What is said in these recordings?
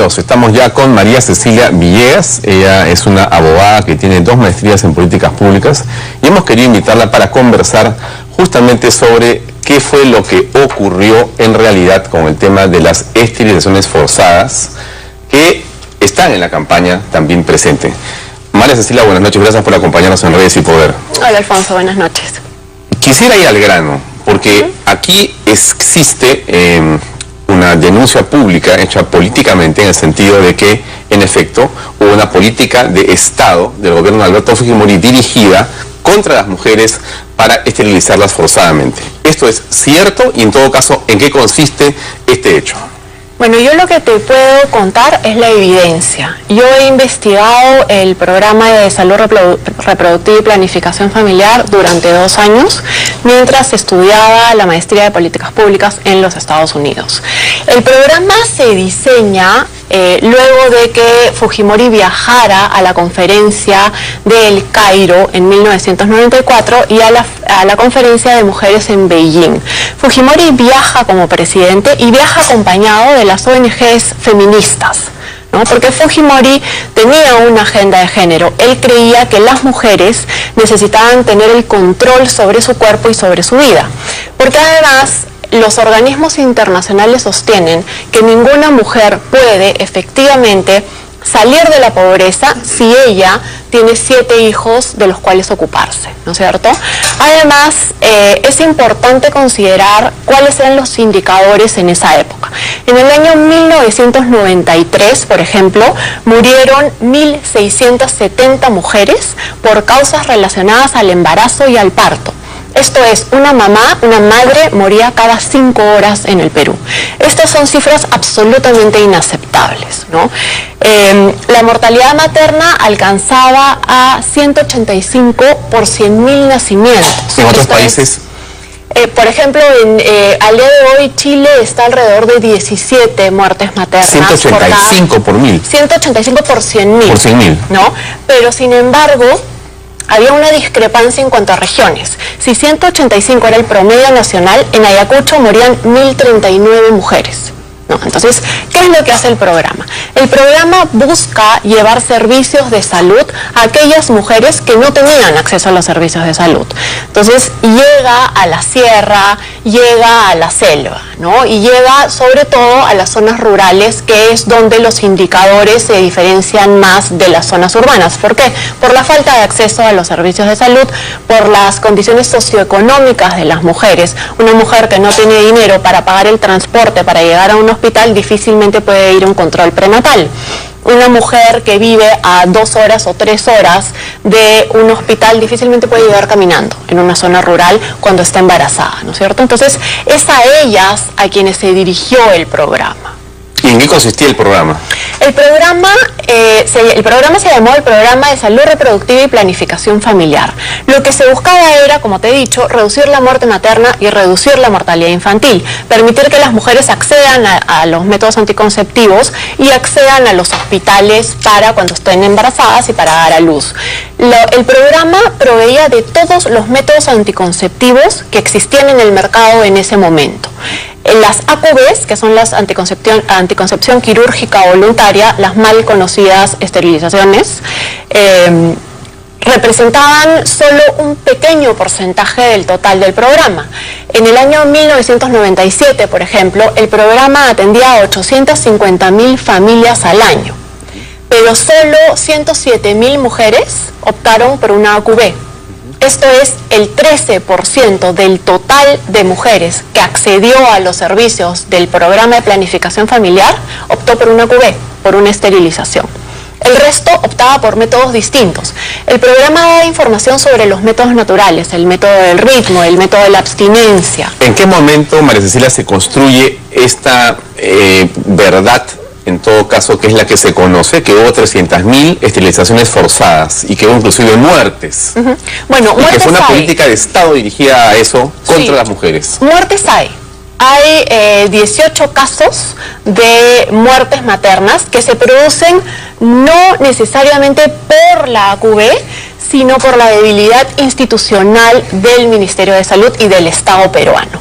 Amigos, estamos ya con María Cecilia Villegas. Ella es una abogada que tiene 2 maestrías en políticas públicas y hemos querido invitarla para conversar justamente sobre qué fue lo que ocurrió en realidad con el tema de las esterilizaciones forzadas que están en la campaña también presente. María Cecilia, buenas noches, gracias por acompañarnos en Redes y Poder. Hola Alfonso, buenas noches. Quisiera ir al grano, porque aquí existe una denuncia pública hecha políticamente en el sentido de que, en efecto, hubo una política de Estado del gobierno de Alberto Fujimori dirigida contra las mujeres para esterilizarlas forzadamente. ¿Esto es cierto? Y en todo caso, ¿en qué consiste este hecho? Bueno, yo lo que te puedo contar es la evidencia. Yo he investigado el programa de salud reproductiva y planificación familiar durante 2 años, mientras estudiaba la maestría de políticas públicas en los Estados Unidos. El programa se diseña luego de que Fujimori viajara a la conferencia de El Cairo en 1994 y a la conferencia de mujeres en Beijing. Fujimori viaja como presidente y viaja acompañado de las ONGs feministas, ¿no? Porque Fujimori tenía una agenda de género. Él creía que las mujeres necesitaban tener el control sobre su cuerpo y sobre su vida. Porque además los organismos internacionales sostienen que ninguna mujer puede efectivamente salir de la pobreza si ella tiene 7 hijos de los cuales ocuparse, ¿no es cierto? Además, es importante considerar cuáles eran los indicadores en esa época. En el año 1993, por ejemplo, murieron 1.670 mujeres por causas relacionadas al embarazo y al parto. Esto es, una madre moría cada 5 horas en el Perú. Estas son cifras absolutamente inaceptables, ¿no? La mortalidad materna alcanzaba a 185 por 100.000 nacimientos. ¿En otros países? Por ejemplo, al día de hoy Chile está alrededor de 17 muertes maternas. 185 por 1000. 185 por 100.000. Por 100.000. ¿No? Pero sin embargo, había una discrepancia en cuanto a regiones. Si 185 era el promedio nacional, en Ayacucho morían 1.039 mujeres, ¿no? Entonces, ¿qué es lo que hace el programa? El programa busca llevar servicios de salud a aquellas mujeres que no tenían acceso a los servicios de salud. Entonces, llega a la sierra, llega a la selva, ¿no? Y llega sobre todo a las zonas rurales, que es donde los indicadores se diferencian más de las zonas urbanas. ¿Por qué? Por la falta de acceso a los servicios de salud, por las condiciones socioeconómicas de las mujeres. Una mujer que no tiene dinero para pagar el transporte para llegar a un hospital difícilmente puede ir a un control prenatal. Una mujer que vive a 2 horas o 3 horas de un hospital difícilmente puede llegar caminando en una zona rural cuando está embarazada, ¿no es cierto? Entonces, es a ellas a quienes se dirigió el programa. ¿Y en qué consistía el programa? El programa se llamó el Programa de Salud Reproductiva y Planificación Familiar. Lo que se buscaba era, como te he dicho, reducir la muerte materna y reducir la mortalidad infantil, permitir que las mujeres accedan a los métodos anticonceptivos y accedan a los hospitales para cuando estén embarazadas y para dar a luz. El programa proveía de todos los métodos anticonceptivos que existían en el mercado en ese momento. Las AQVs, que son las anticoncepción quirúrgica voluntaria, las mal conocidas esterilizaciones, representaban solo un pequeño porcentaje del total del programa. En el año 1997, por ejemplo, el programa atendía a 850.000 familias al año, pero solo 107.000 mujeres optaron por una AQV. Esto es el 13% del total de mujeres que accedió a los servicios del programa de planificación familiar, optó por una AQV, por una esterilización. El resto optaba por métodos distintos. El programa da información sobre los métodos naturales, el método del ritmo, el método de la abstinencia. ¿En qué momento, María Cecilia, se construye esta verdad, en todo caso, que es la que se conoce, que hubo 300.000 esterilizaciones forzadas y que hubo inclusive muertes? Bueno, y muertes que fue una hay. política de Estado dirigida a eso contra las mujeres. Muertes hay. Hay 18 casos de muertes maternas que se producen no necesariamente por la AQV, sino por la debilidad institucional del Ministerio de Salud y del Estado peruano.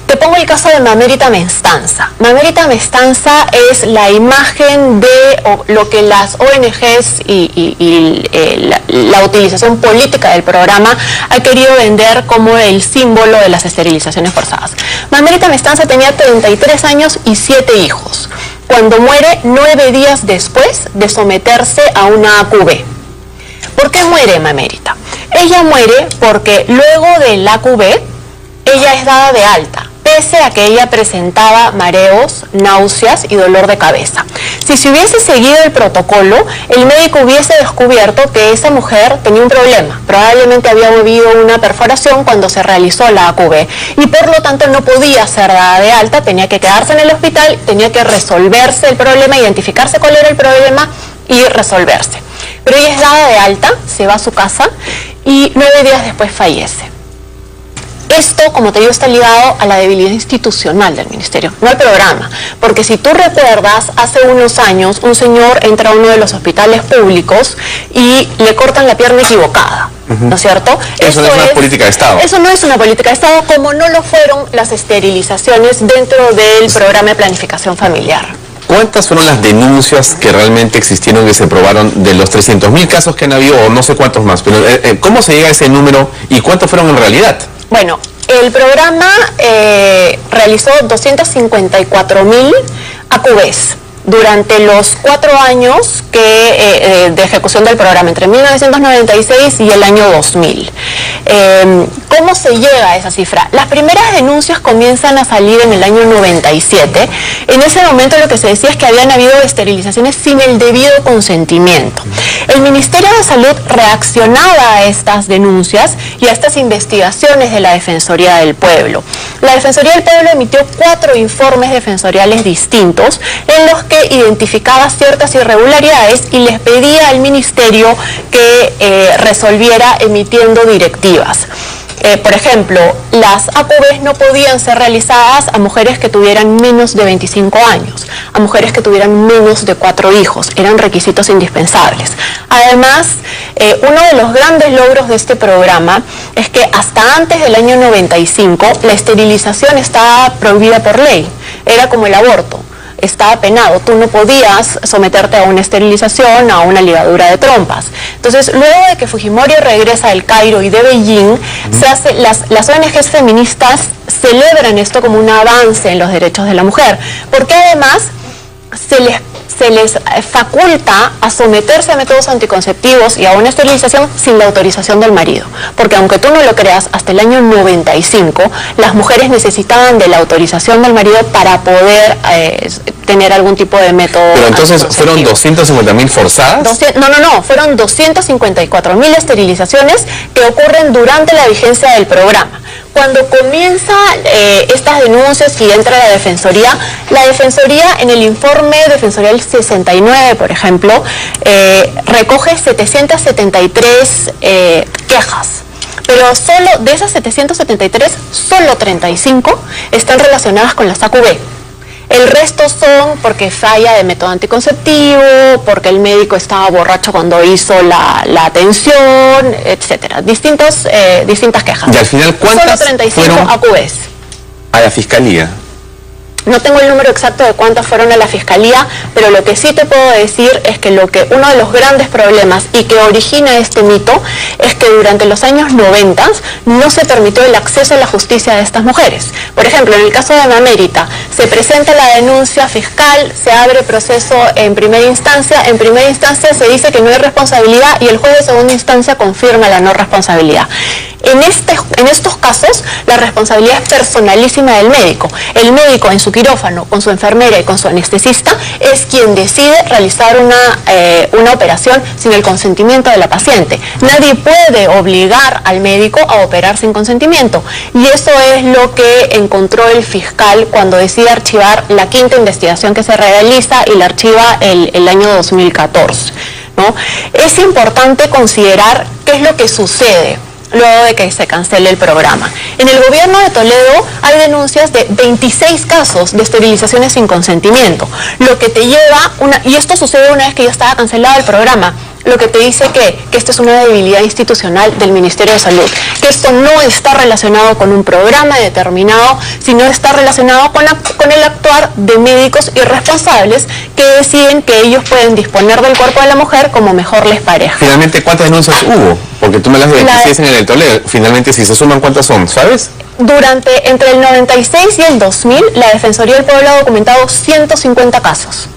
Te pongo el caso de Mamérita Mestanza. Mamérita Mestanza es la imagen de lo que las ONGs y la utilización política del programa ha querido vender como el símbolo de las esterilizaciones forzadas. Mamérita Mestanza tenía 33 años y 7 hijos, cuando muere 9 días después de someterse a una AQV. ¿Por qué muere Mamérita? Ella muere porque luego del AQV ella es dada de alta, pese a que ella presentaba mareos, náuseas y dolor de cabeza. Si se hubiese seguido el protocolo, el médico hubiese descubierto que esa mujer tenía un problema. Probablemente había habido una perforación cuando se realizó la AQV y por lo tanto no podía ser dada de alta, tenía que quedarse en el hospital, tenía que resolverse el problema, identificarse cuál era el problema y resolverse. Pero ella es dada de alta, se va a su casa y 9 días después fallece. Esto, como te digo, está ligado a la debilidad institucional del ministerio, no al programa. Porque si tú recuerdas, hace unos años un señor entra a uno de los hospitales públicos y le cortan la pierna equivocada, ¿no es cierto? Eso no es una política de Estado. Eso no es una política de Estado, como no lo fueron las esterilizaciones dentro del programa de planificación familiar. ¿Cuántas fueron las denuncias que realmente existieron, que se probaron de los 300.000 casos que han habido, o no sé cuántos más? Pero ¿cómo se llega a ese número y cuántos fueron en realidad? Bueno, el programa realizó 254.000 AQVs durante los 4 años de ejecución del programa, entre 1996 y el año 2000. ¿Cómo se llega a esa cifra? Las primeras denuncias comienzan a salir en el año 97. En ese momento lo que se decía es que habían habido esterilizaciones sin el debido consentimiento. El Ministerio de Salud reaccionaba a estas denuncias y a estas investigaciones de la Defensoría del Pueblo. La Defensoría del Pueblo emitió 4 informes defensoriales distintos en los que identificaba ciertas irregularidades y les pedía al Ministerio que resolviera emitiendo directivas. Por ejemplo, las AQVs no podían ser realizadas a mujeres que tuvieran menos de 25 años, a mujeres que tuvieran menos de 4 hijos, eran requisitos indispensables. Además, uno de los grandes logros de este programa es que hasta antes del año 95 la esterilización estaba prohibida por ley, era como el aborto. Estaba penado, tú no podías someterte a una esterilización, a una ligadura de trompas. Entonces, luego de que Fujimori regresa del Cairo y de Beijing, las ONGs feministas celebran esto como un avance en los derechos de la mujer, porque además se les faculta a someterse a métodos anticonceptivos y a una esterilización sin la autorización del marido. Porque aunque tú no lo creas, hasta el año 95 las mujeres necesitaban de la autorización del marido para poder tener algún tipo de método. Pero entonces, ¿fueron 250.000 forzadas? No, fueron 254.000 esterilizaciones que ocurren durante la vigencia del programa. Cuando comienza estas denuncias y entra la Defensoría en el informe defensorial 69, por ejemplo, recoge 773 quejas. Pero solo de esas 773, solo 35 están relacionadas con las AQV. El resto son porque falla de método anticonceptivo, porque el médico estaba borracho cuando hizo la atención, etcétera. Distintas quejas. Y al final, ¿cuántas solo 35 fueron AQVs a la Fiscalía? No tengo el número exacto de cuántas fueron a la Fiscalía, pero lo que sí te puedo decir es que uno de los grandes problemas y que origina este mito es que durante los años 90 no se permitió el acceso a la justicia de estas mujeres. Por ejemplo, en el caso de Mamérita, se presenta la denuncia fiscal, se abre proceso en primera instancia se dice que no hay responsabilidad y el juez de segunda instancia confirma la no responsabilidad. En estos casos, la responsabilidad es personalísima del médico. El médico en su quirófano, con su enfermera y con su anestesista, es quien decide realizar una operación sin el consentimiento de la paciente. Nadie puede obligar al médico a operar sin consentimiento. Y eso es lo que encontró el fiscal cuando decide archivar la 5ª investigación que se realiza y la archiva el año 2014, ¿no? Es importante considerar qué es lo que sucede luego de que se cancele el programa. En el gobierno de Toledo hay denuncias de 26 casos de esterilizaciones sin consentimiento, lo que te lleva, y esto sucede una vez que ya estaba cancelado el programa, lo que te dice que esto es una debilidad institucional del Ministerio de Salud, que esto no está relacionado con un programa determinado, sino está relacionado con el actuar de médicos irresponsables que deciden que ellos pueden disponer del cuerpo de la mujer como mejor les parezca. Finalmente, ¿cuántas denuncias hubo? Porque tú me las de 26 en el Toledo. Finalmente, si se suman, ¿cuántas son? ¿Sabes? Entre el 96 y el 2000, la Defensoría del Pueblo ha documentado 150 casos.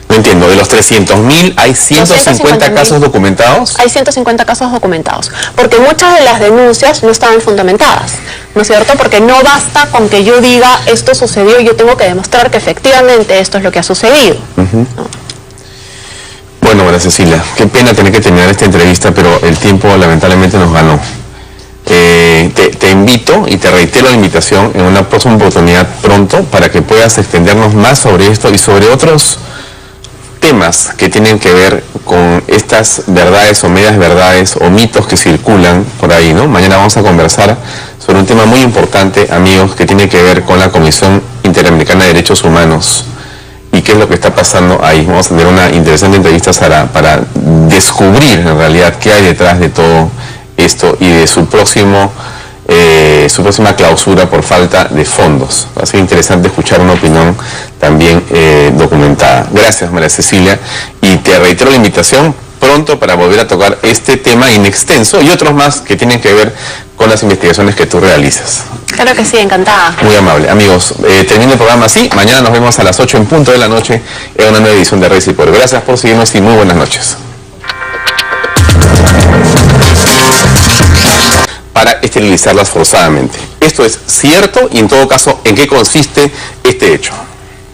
No entiendo, de los 300.000 hay 150 casos documentados. Hay 150 casos documentados, porque muchas de las denuncias no estaban fundamentadas, ¿no es cierto? Porque no basta con que yo diga esto sucedió, yo tengo que demostrar que efectivamente esto es lo que ha sucedido. ¿No? Bueno, María Cecilia, qué pena tener que terminar esta entrevista, pero el tiempo lamentablemente nos ganó. Te invito y te reitero la invitación en una próxima oportunidad pronto para que puedas extendernos más sobre esto y sobre otros temas que tienen que ver con estas verdades o medias verdades o mitos que circulan por ahí, ¿no? Mañana vamos a conversar sobre un tema muy importante, amigos, que tiene que ver con la Comisión Interamericana de Derechos Humanos y qué es lo que está pasando ahí. Vamos a tener una interesante entrevista para descubrir en realidad qué hay detrás de todo esto y de su próxima clausura por falta de fondos. Va a ser interesante escuchar una opinión también documentada. Gracias, María Cecilia, y te reitero la invitación pronto para volver a tocar este tema in extenso y otros más que tienen que ver con las investigaciones que tú realizas. Claro que sí, encantada. Muy amable. Amigos, termino el programa así. Mañana nos vemos a las 8 en punto de la noche en una nueva edición de Redes y Poder. Gracias por seguirnos y muy buenas noches. Para esterilizarlas forzadamente. ¿Esto es cierto? Y en todo caso, ¿en qué consiste este hecho?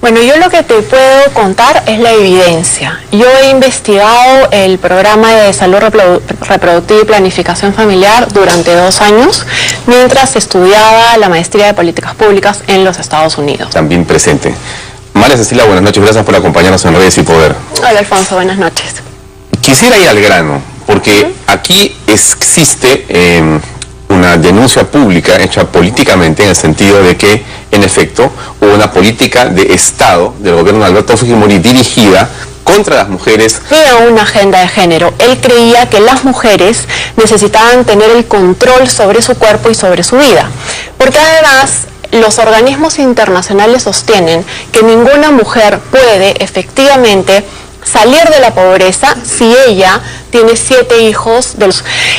Bueno, yo lo que te puedo contar es la evidencia. Yo he investigado el programa de salud reproductiva y planificación familiar durante 2 años, mientras estudiaba la maestría de políticas públicas en los Estados Unidos. También presente. María Cecilia, buenas noches. Gracias por acompañarnos en Redes y Poder. Hola, Alfonso, buenas noches. Quisiera ir al grano, porque aquí existe una denuncia pública hecha políticamente en el sentido de que, en efecto, hubo una política de Estado del gobierno de Alberto Fujimori dirigida contra las mujeres. Tenía una agenda de género. Él creía que las mujeres necesitaban tener el control sobre su cuerpo y sobre su vida. Porque además, los organismos internacionales sostienen que ninguna mujer puede efectivamente salir de la pobreza si ella tiene 7 hijos.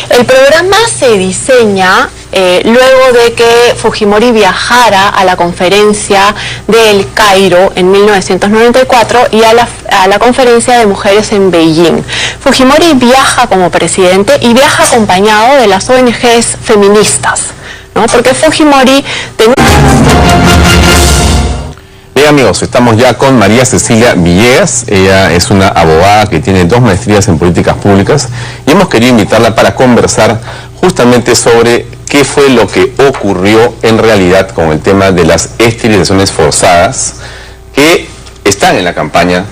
El programa se diseña luego de que Fujimori viajara a la conferencia del Cairo en 1994 y a la conferencia de mujeres en Beijing. Fujimori viaja como presidente y viaja acompañado de las ONGs feministas, ¿no? Porque Fujimori tenía... Bien, amigos, estamos ya con María Cecilia Villegas. Ella es una abogada que tiene 2 maestrías en políticas públicas y hemos querido invitarla para conversar justamente sobre qué fue lo que ocurrió en realidad con el tema de las esterilizaciones forzadas que están en la campaña